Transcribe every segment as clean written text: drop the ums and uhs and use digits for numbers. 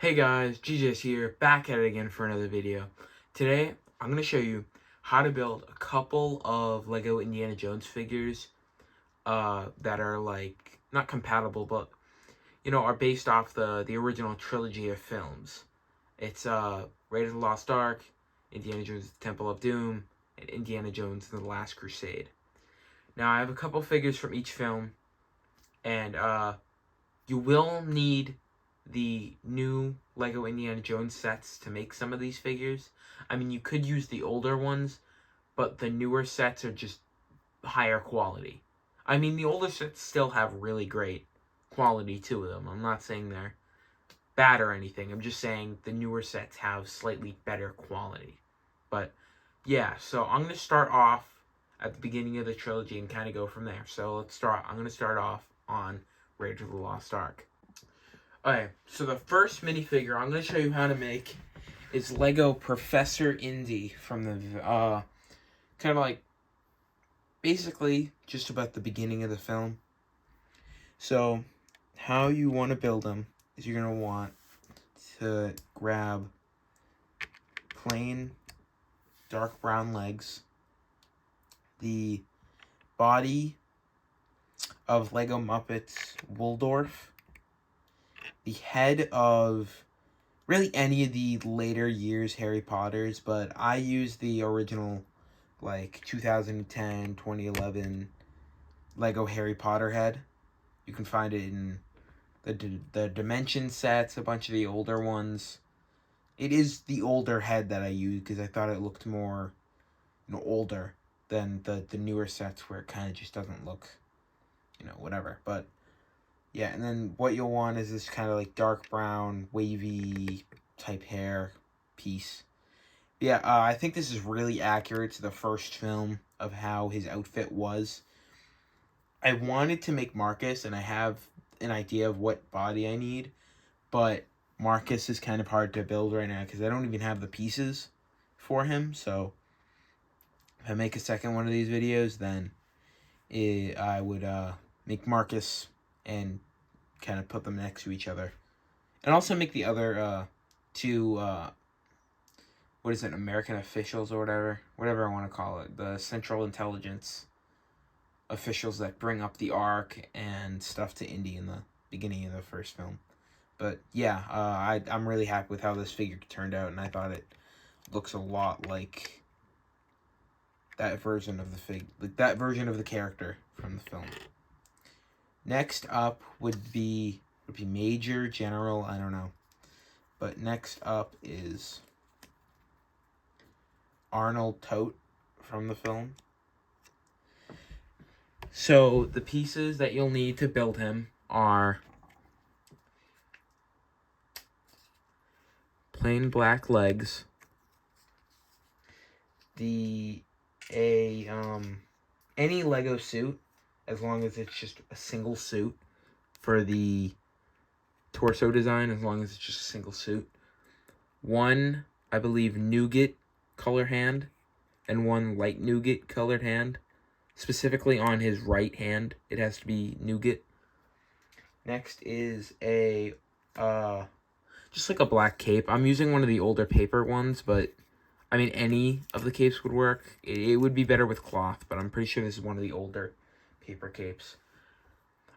Hey guys, GJ's here, back at it again for another video. Today, I'm going to show you how to build a couple of Lego Indiana Jones figures that are not compatible, but, are based off the original trilogy of films. It's Raiders of the Lost Ark, Indiana Jones' Temple of Doom, and Indiana Jones and the Last Crusade. Now, I have a couple figures from each film, and you will need the new Lego Indiana Jones sets to make some of these figures. I mean, you could use the older ones, but the newer sets are just higher quality. I mean, the older sets still have really great quality to them. I'm not saying they're bad or anything. I'm just saying the newer sets have slightly better quality. But yeah, so I'm going to start off at the beginning of the trilogy and kind of go from there. So I'm going to start off on Raiders of the Lost Ark. Okay, so the first minifigure I'm going to show you how to make is Lego Professor Indy from the, kind of like, basically just about the beginning of the film. So, how you want to build him is you're going to want to grab plain dark brown legs, the body of Lego Muppets Waldorf, the head of really any of the later years Harry Potter's, but I use the original 2010, 2011 Lego Harry Potter head. You can find it in the Dimension sets, a bunch of the older ones. It is the older head that I use because I thought it looked more older than the newer sets where it kind of just doesn't look, whatever. But yeah, and then what you'll want is this kind of dark brown, wavy type hair piece. Yeah, I think this is really accurate to the first film of how his outfit was. I wanted to make Marcus, and I have an idea of what body I need, but Marcus is kind of hard to build right now because I don't even have the pieces for him. So if I make a second one of these videos, then I would make Marcus and kind of put them next to each other. And also make the other two, what is it, American officials or whatever I want to call it. The Central Intelligence officials that bring up the Ark and stuff to Indy in the beginning of the first film. But yeah, I'm really happy with how this figure turned out, and I thought it looks a lot like that version of that version of the character from the film. Next up would be Major, General, I don't know. But next up is Arnold Tote from the film. So the pieces that you'll need to build him are plain black legs, any Lego suit, as long as it's just a single suit for the torso design, as long as it's just a single suit. One, I believe, nougat color hand, and one light nougat colored hand. Specifically on his right hand, it has to be nougat. Next is just like a black cape. I'm using one of the older paper ones, but I mean, any of the capes would work. It would be better with cloth, but I'm pretty sure this is one of the older paper capes.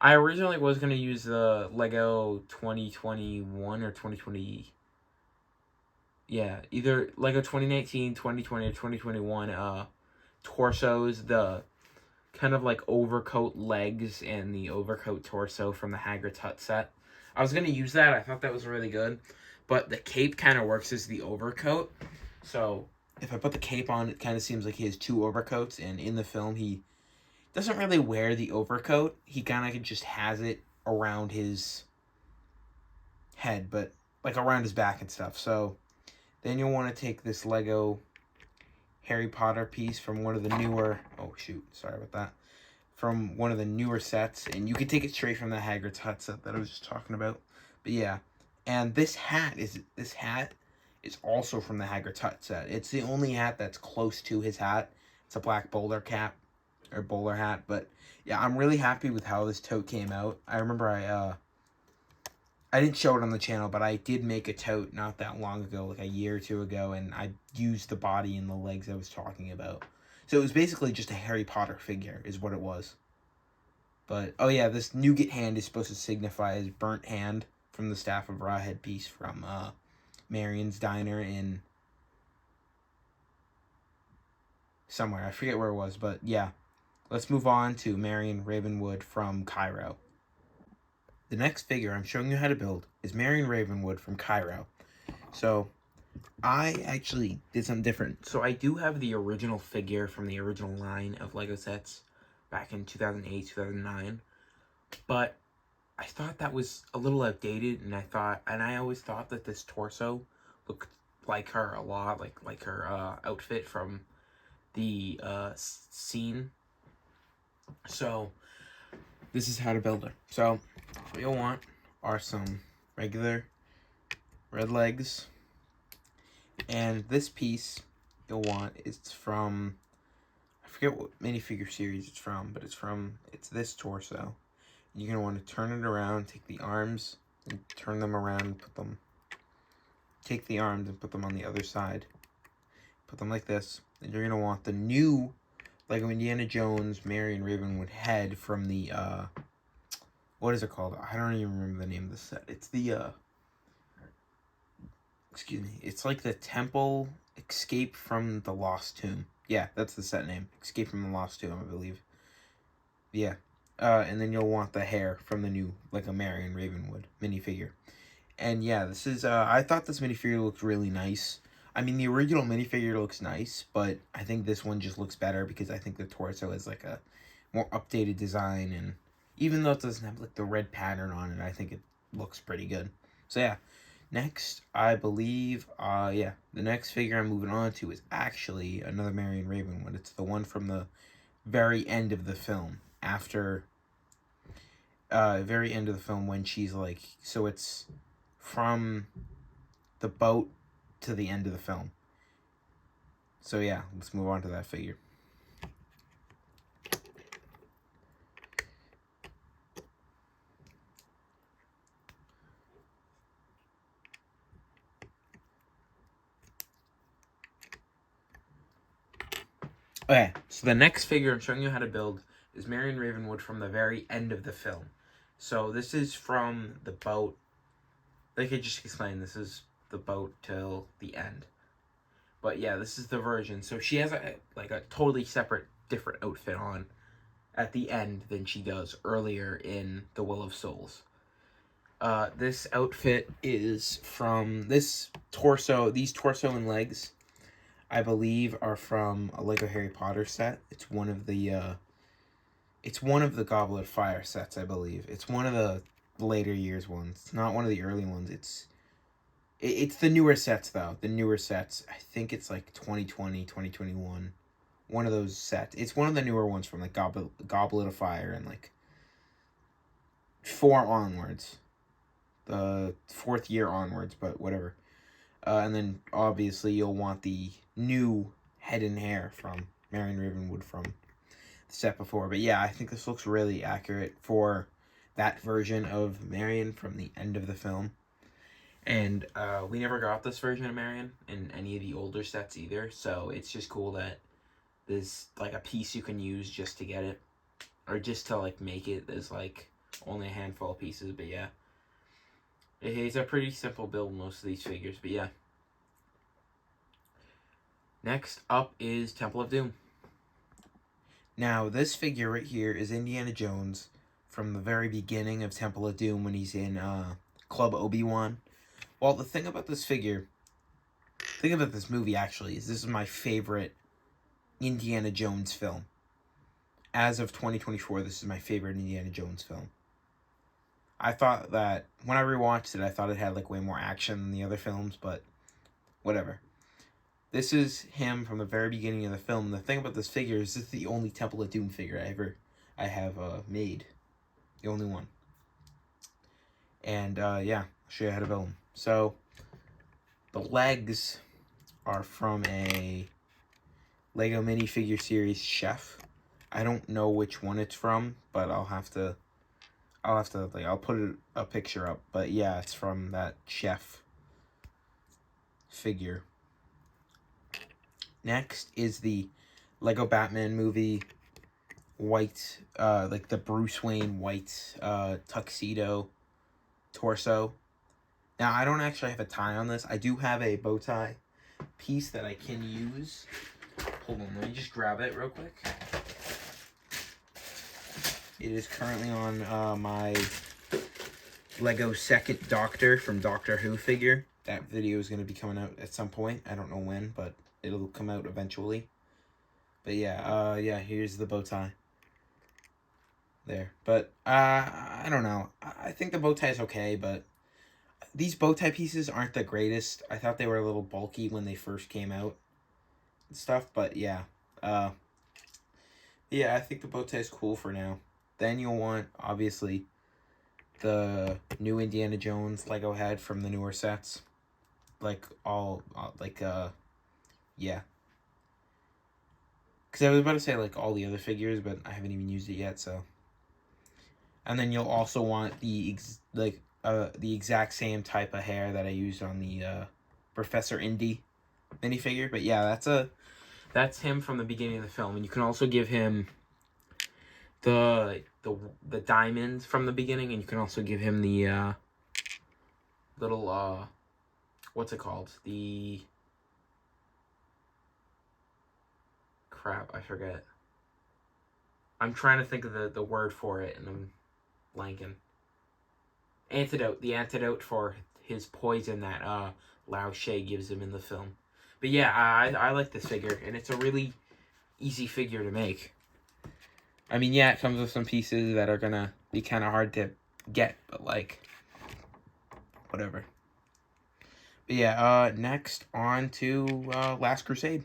I originally was going to use the Lego 2021 or 2020. Yeah, either Lego 2019, 2020, or 2021 torsos, the kind of overcoat legs and the overcoat torso from the Hagrid's Hut set. I was going to use that. I thought that was really good. But the cape kind of works as the overcoat. So if I put the cape on, it kind of seems like he has two overcoats. And in the film, he doesn't really wear the overcoat. He kind of just has it around his head, but around his back and stuff. So then you'll want to take this Lego Harry Potter piece from one of the newer... Oh, shoot. Sorry about that. From one of the newer sets. And you can take it straight from the Hagrid's Hut set that I was just talking about. But yeah. And this hat is also from the Hagrid's Hut set. It's the only hat that's close to his hat. It's a black bowler cap. Or bowler hat. But yeah, I'm really happy with how this tote came out. I remember I didn't show it on the channel, but I did make a tote not that long ago, like a year or two ago, and I used the body and the legs I was talking about. So it was basically just a Harry Potter figure, is what it was. But, oh yeah, this nougat hand is supposed to signify his burnt hand from the Staff of Ra headpiece from Marion's Diner in somewhere. I forget where it was, but yeah. Let's move on to Marion Ravenwood from Cairo. The next figure I'm showing you how to build is Marion Ravenwood from Cairo. So, I actually did something different. So, I do have the original figure from the original line of Lego sets back in 2008, 2009. But I thought that was a little outdated, and I always thought that this torso looked like her a lot, like her outfit from the scene. So, this is how to build her. So, what you'll want are some regular red legs, and this piece you'll want is from, I forget what minifigure series it's from, but it's this torso. You're going to want to turn it around, take the arms, and turn them around and take the arms and put them on the other side. Put them like this. And you're going to want the new Lego Indiana Jones Marion Ravenwood head from the, what is it called? I don't even remember the name of the set. It's the, excuse me. It's like the Temple Escape from the Lost Tomb. Yeah, that's the set name. Escape from the Lost Tomb, I believe. Yeah. And then you'll want the hair from the new, like a Marion Ravenwood minifigure. And yeah, this is, I thought this minifigure looked really nice. I mean, the original minifigure looks nice, but I think this one just looks better because I think the torso is like a more updated design, and even though it doesn't have like the red pattern on it, I think it looks pretty good. So yeah, next, I believe, the next figure I'm moving on to is actually another Marion Ravenwood. It's the one from the very end of the film, after, very end of the film when she's like, so it's from the boat to the end of the film. So yeah, let's move on to that figure. Okay, so the next figure I'm showing you how to build is Marion Ravenwood from the very end of the film. So this is from the boat. Like I just explained, this is the boat till the end. But yeah, this is the version. So she has a totally separate, different outfit on at the end than she does earlier in The Will of Souls. This outfit is from this torso. These torso and legs, I believe, are from a Lego Harry Potter set. It's one of the Goblet of Fire sets, I believe. It's one of the later years ones. It's not one of the early ones. It's the newer sets, though. The newer sets. I think it's like 2020, 2021. One of those sets. It's one of the newer ones from like Goblet of Fire and like 4 onwards. The 4th year onwards, but whatever. And then obviously you'll want the new head and hair from Marion Ravenwood from the set before. But yeah, I think this looks really accurate for that version of Marion from the end of the film. And we never got this version of Marion in any of the older sets either, so it's just cool that there's like a piece you can use just to get it, or just to like make it. There's like only a handful of pieces, but yeah. It's a pretty simple build, most of these figures, but yeah. Next up is Temple of Doom. Now, this figure right here is Indiana Jones from the very beginning of Temple of Doom when he's in Club Obi-Wan. Well, the thing about this movie actually, is this is my favorite Indiana Jones film. As of 2024, this is my favorite Indiana Jones film. I thought that, when I rewatched it, I thought it had like way more action than the other films, but whatever. This is him from the very beginning of the film. And the thing about this figure is this is the only Temple of Doom figure I have made. The only one. And yeah, I'll show you how to build them. So, the legs are from a Lego minifigure series Chef. I don't know which one it's from, but I'll have to I'll have to, like, I'll put a picture up. But yeah, it's from that chef figure. Next is the Lego Batman movie white, like the Bruce Wayne white tuxedo torso. Now, I don't actually have a tie on this. I do have a bow tie piece that I can use. Hold on, let me just grab it real quick. It is currently on my Lego Second Doctor from Doctor Who figure. That video is going to be coming out at some point. I don't know when, but it'll come out eventually. But yeah, here's the bow tie. There. But, I don't know. I think the bow tie is okay, but these bow tie pieces aren't the greatest. I thought they were a little bulky when they first came out and stuff, but yeah. Yeah, I think the bow tie is cool for now. Then you'll want, obviously, the new Indiana Jones Lego head from the newer sets. Like, yeah. Because I was about to say, like, all the other figures, but I haven't even used it yet, so. And then you'll also want the exact same type of hair that I used on the Professor Indy minifigure. But yeah, that's him from the beginning of the film. And you can also give him the diamond from the beginning, and you can also give him the little what's it called? The crap, I forget. I'm trying to think of the word for it, and I'm blanking. Antidote. The antidote for his poison that Lao She gives him in the film. But yeah, I like this figure, and it's a really easy figure to make. I mean, yeah, it comes with some pieces that are gonna be kind of hard to get, but like, whatever. But yeah, next on to Last Crusade.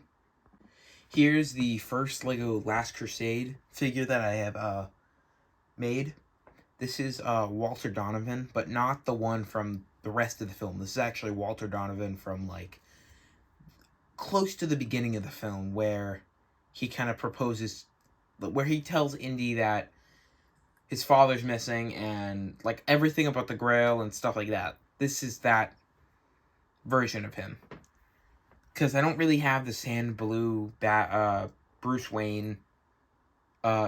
Here's the first Lego Last Crusade figure that I have made. This is Walter Donovan, but not the one from the rest of the film. This is actually Walter Donovan from, like, close to the beginning of the film, where he kind of proposes, where he tells Indy that his father's missing and, like, everything about the Grail and stuff like that. This is that version of him. Because I don't really have the sand blue Bruce Wayne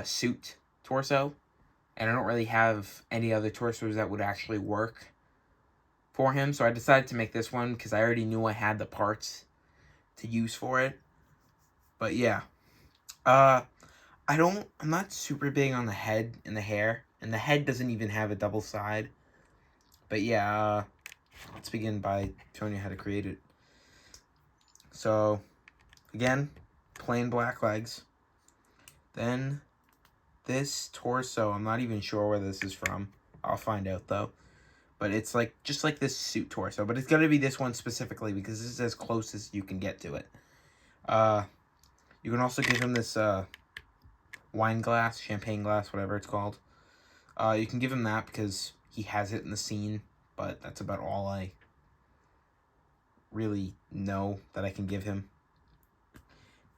suit torso. And I don't really have any other torsos that would actually work for him. So I decided to make this one because I already knew I had the parts to use for it. But yeah. I'm not super big on the head and the hair. And the head doesn't even have a double side. But yeah, let's begin by showing you how to create it. So, again, plain black legs. Then this torso, I'm not even sure where this is from. I'll find out though. But it's like just like this suit torso. But it's gonna be this one specifically because this is as close as you can get to it. You can also give him this wine glass, champagne glass, whatever it's called. You can give him that because he has it in the scene. But that's about all I really know that I can give him.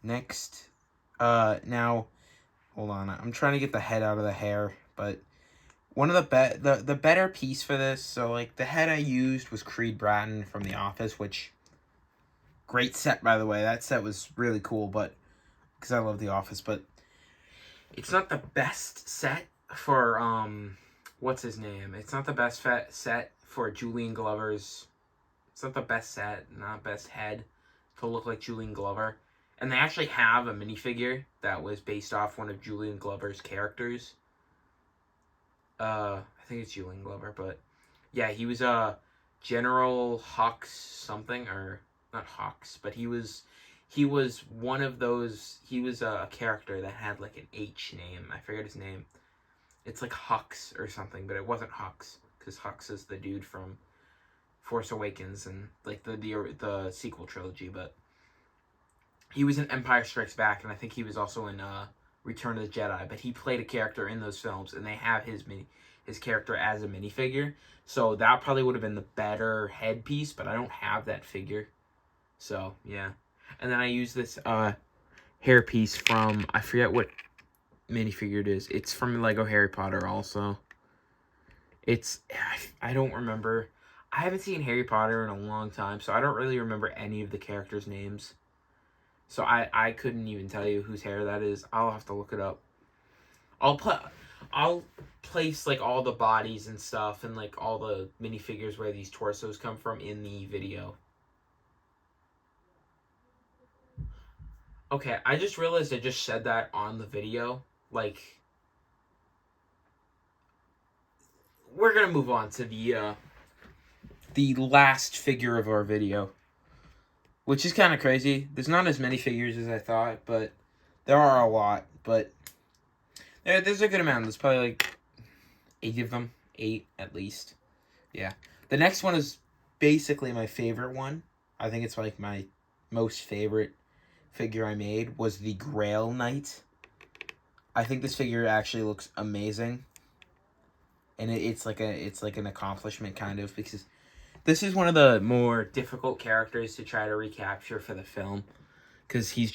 Next, now, hold on. I'm trying to get the head out of the hair, but one of the better piece for this, so like the head I used was Creed Bratton from The Office, which great set by the way. That set was really cool, but because I love The Office, but it's not the best set for what's his name? It's not the best set for Julian Glover's. It's not the best set, not best head to look like Julian Glover. And they actually have a minifigure that was based off one of Julian Glover's characters. I think it's Julian Glover, but yeah, he was General Hux something, or not Hux, but he was one of those. He was a character that had like an H name. I forget his name. It's like Hux or something, but it wasn't Hux because Hux is the dude from Force Awakens and like the sequel trilogy, but he was in Empire Strikes Back, and I think he was also in Return of the Jedi. But he played a character in those films, and they have his character as a minifigure. So that probably would have been the better headpiece, but I don't have that figure. So yeah, and then I use this hairpiece from, I forget what minifigure it is. It's from Lego Harry Potter also. I don't remember. I haven't seen Harry Potter in a long time, so I don't really remember any of the characters' names. So I couldn't even tell you whose hair that is. I'll have to look it up. I'll put I'll place like all the bodies and stuff and like all the minifigures where these torsos come from in the video. Okay, I just realized I just said that on the video. Like, we're gonna move on to the last figure of our video, which is kind of crazy. There's not as many figures as I thought, but there are a lot. But there's a good amount. There's probably like 8 of them, 8 at least. Yeah. The next one is basically my favorite one. I think it's like my most favorite figure I made was the Grail Knight. I think this figure actually looks amazing, and it's like an accomplishment kind of, because this is one of the more difficult characters to try to recapture for the film, because he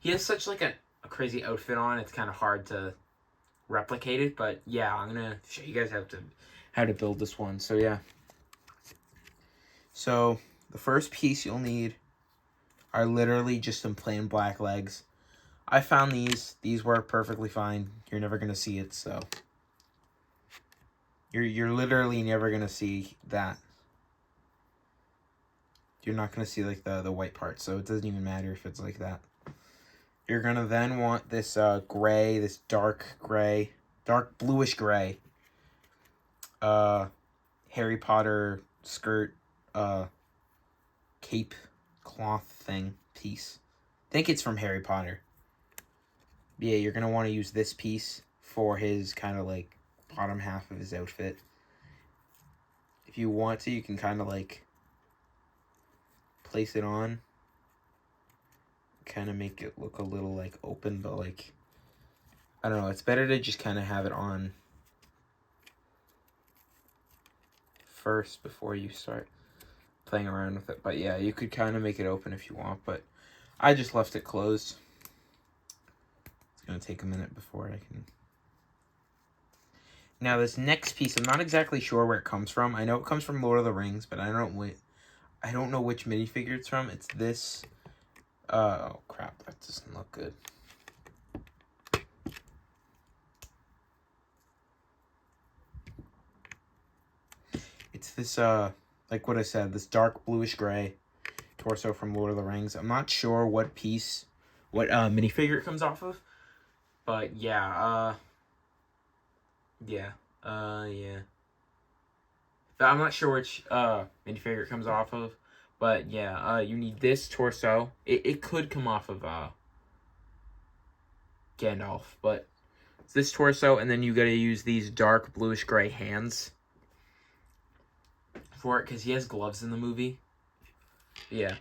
has such like a crazy outfit on. It's kind of hard to replicate it, but yeah, I'm gonna show you guys how to build this one. So yeah, so the first piece you'll need are literally just some plain black legs. I found these work perfectly fine. You're never gonna see it, so you're literally never gonna see that. You're not gonna see like the white part, so it doesn't even matter if it's like that. You're gonna then want this gray, this dark bluish gray Harry Potter skirt cape cloth thing piece. I think it's from Harry Potter. Yeah, you're gonna want to use this piece for his kind of like bottom half of his outfit. If you want to, you can kind of like place it on, kind of make it look a little like open, but like, I don't know, it's better to just kind of have it on first before you start playing around with it. But yeah, you could kind of make it open if you want, but I just left it closed. It's gonna take a minute before I can. Now this next piece, I'm not exactly sure where it comes from. I know it comes from Lord of the Rings, but I don't know which minifigure it's from. It's this. Oh crap, that doesn't look good. It's this like what I said, this dark bluish gray torso from Lord of the Rings. I'm not sure what minifigure it comes off of, but yeah, yeah. But I'm not sure which minifigure it comes off of, but yeah, you need this torso. It could come off of Gandalf, but it's this torso, and then you gotta use these dark bluish gray hands for it, because he has gloves in the movie. Yeah.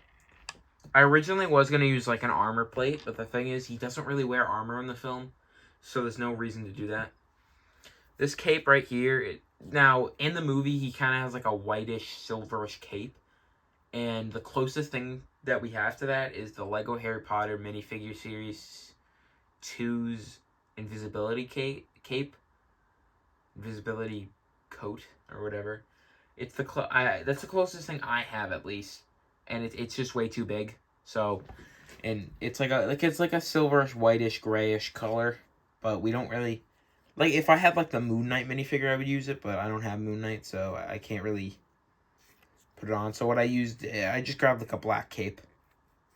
I originally was going to use like an armor plate, but the thing is, he doesn't really wear armor in the film, so there's no reason to do that. This cape right here, now in the movie, he kind of has like a whitish, silverish cape, and the closest thing that we have to that is the Lego Harry Potter minifigure series 2's invisibility cape, invisibility coat, or whatever. It's that's the closest thing I have, at least, and it's just way too big. So, and it's like a silverish, whitish, grayish color, but we don't really like. If I had like the Moon Knight minifigure, I would use it, but I don't have Moon Knight, so I can't really put it on. So what I used, I just grabbed like a black cape.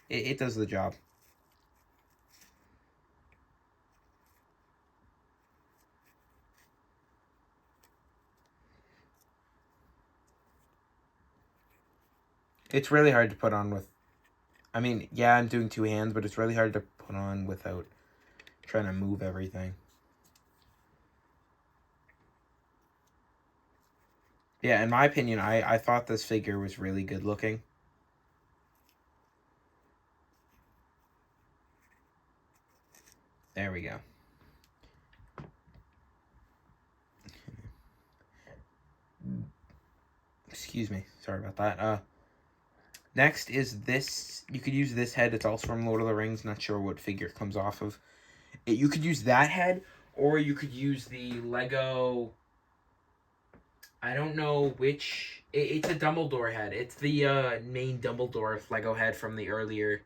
It does the job. It's really hard to put on with. I mean, yeah, I'm doing 2 hands, but it's really hard to put on without trying to move everything. Yeah, in my opinion, I thought this figure was really good looking. There we go. Excuse me. Sorry about that. Next is this. You could use this head. It's also from Lord of the Rings. Not sure what figure it comes off of. You could use that head, or you could use the Lego I don't know which. It's a Dumbledore head. It's the main Dumbledore Lego head from the earlier,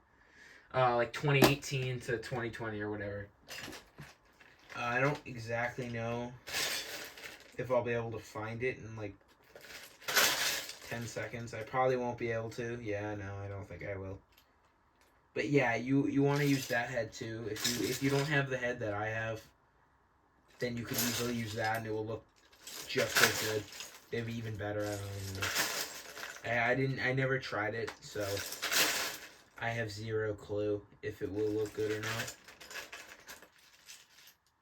like 2018 to 2020 or whatever. I don't exactly know if I'll be able to find it in like 10 seconds. I probably won't be able to. Yeah, no, I don't think I will. But yeah, you want to use that head too. If you don't have the head that I have, then you could easily use that and it will look just as good. Maybe even better. I don't even know. I never tried it, so I have zero clue if it will look good or not.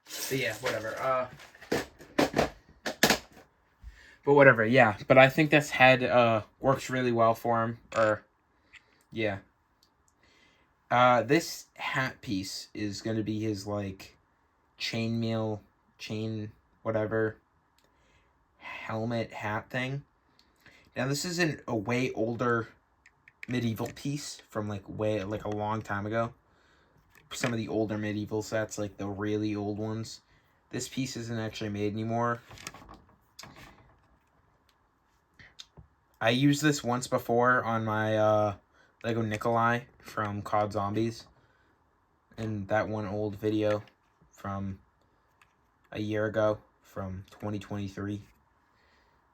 But yeah, whatever. But whatever, yeah. But I think this head works really well for him. Yeah. This hat piece is gonna be his like whatever helmet hat thing. Now this is a way older medieval piece from like a long time ago. Some of the older medieval sets, like the really old ones. This piece isn't actually made anymore. I used this once before on my Lego Nikolai from COD Zombies. In that one old video from a year ago, from 2023.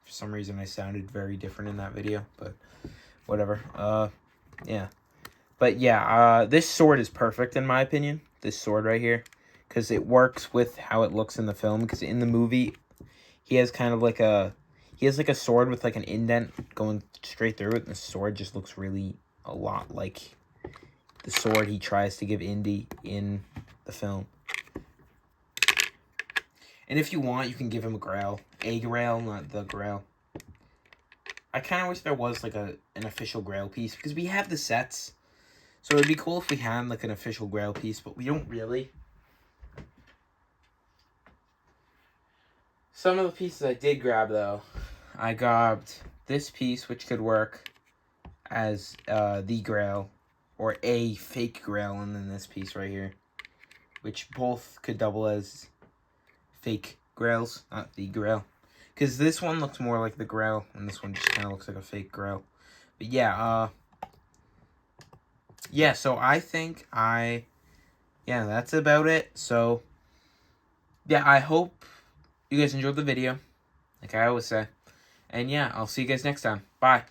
For some reason I sounded very different in that video, but whatever. Yeah. But yeah, this sword is perfect in my opinion. This sword right here. Because it works with how it looks in the film. Because in the movie, he has kind of like a... He has like a sword with like an indent going straight through it. And the sword just looks really a lot like the sword he tries to give Indy in the film. And if you want, you can give him a Grail. A Grail, not the Grail. I kind of wish there was like an official Grail piece. Because we have the sets. So it'd be cool if we had like an official Grail piece. But we don't really. Some of the pieces I did grab though. I grabbed this piece, which could work as the Grail. Or a fake Grail. And then this piece right here. Which both could double as fake Grails, not the Grail. Because this one looks more like the Grail, and this one just kind of looks like a fake Grail. But yeah, yeah, so I think yeah, that's about it. So, yeah, I hope you guys enjoyed the video, like I always say. And yeah, I'll see you guys next time. Bye.